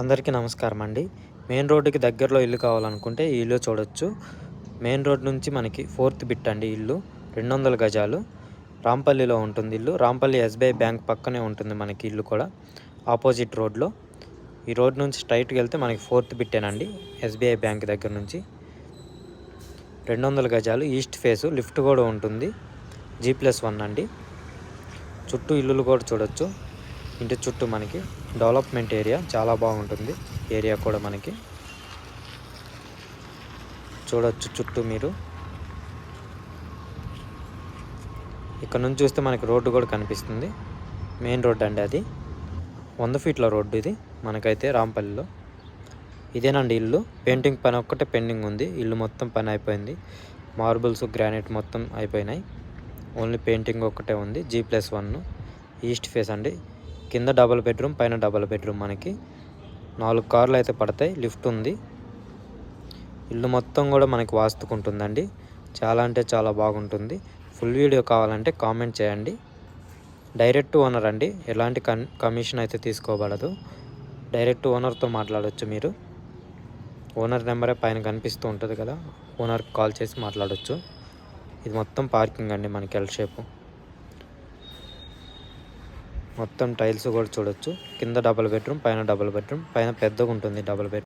అందరికీ నమస్కారం అండి. మెయిన్ రోడ్డుకి దగ్గరలో ఇల్లు కావాలనుకుంటే ఈ ఇల్లు చూడొచ్చు. మెయిన్ రోడ్ నుంచి మనకి 4th బిట్ అండి ఇల్లు. 200 గజాలు. రాంపల్లిలో ఉంటుంది ఇల్లు. రాంపల్లి ఎస్బీఐ బ్యాంక్ పక్కనే ఉంటుంది మనకి ఇల్లు కూడా. ఆపోజిట్ రోడ్లో. ఈ రోడ్ నుంచి స్ట్రైట్‌గా వెళ్తే మనకి 4th బిట్టేనండి. ఎస్బీఐ బ్యాంక్ దగ్గర నుంచి. 200 గజాలు ఈస్ట్ ఫేసు. లిఫ్ట్ కూడా ఉంటుంది. G+1 అండి. చుట్టూ ఇల్లులు కూడా చూడొచ్చు. ఇంటి చుట్టూ మనకి డెవలప్మెంట్ ఏరియా చాలా బాగుంటుంది. ఏరియా కూడా మనకి చూడొచ్చు చుట్టూ మీరు. ఇక్కడ నుంచి చూస్తే మనకి రోడ్డు కూడా కనిపిస్తుంది. మెయిన్ రోడ్ అండి అది. 100 ఫీట్ల రోడ్డు ఇది మనకైతే రాంపల్లిలో. ఇదేనండి ఇల్లు. పెయింటింగ్ పని ఒక్కటే పెండింగ్ ఉంది. ఇల్లు మొత్తం పని అయిపోయింది. మార్బుల్స్, గ్రానైట్ మొత్తం అయిపోయినాయి. ఓన్లీ పెయింటింగ్ ఒక్కటే ఉంది. G+1 ఈస్ట్ ఫేస్ అండి. కింద డబుల్ బెడ్రూమ్, పైన డబుల్ బెడ్రూమ్ మనకి 4 కార్లు అయితే పడతాయి. లిఫ్ట్ ఉంది. ఇల్లు మొత్తం కూడా మనకి వాస్తుకుంటుందండి. చాలా అంటే చాలా బాగుంటుంది. ఫుల్ వీడియో కావాలంటే కామెంట్ చేయండి. డైరెక్ట్ ఓనర్ అండి. ఎలాంటి కమిషన్ అయితే తీసుకోబడదు. డైరెక్ట్ ఓనర్తో మాట్లాడవచ్చు మీరు. ఓనర్ నెంబరే పైన కనిపిస్తూ ఉంటుంది కదా, ఓనర్కి కాల్ చేసి మాట్లాడవచ్చు. ఇది మొత్తం పార్కింగ్ అండి మనకి ఎల్ షేపు. మొత్తం టైల్స్ కూడా చూడొచ్చు. కింద డబుల్ బెడ్రూమ్, పైన డబుల్ బెడ్రూమ్. పైన పెద్దగా ఉంటుంది డబుల్ బెడ్రూమ్.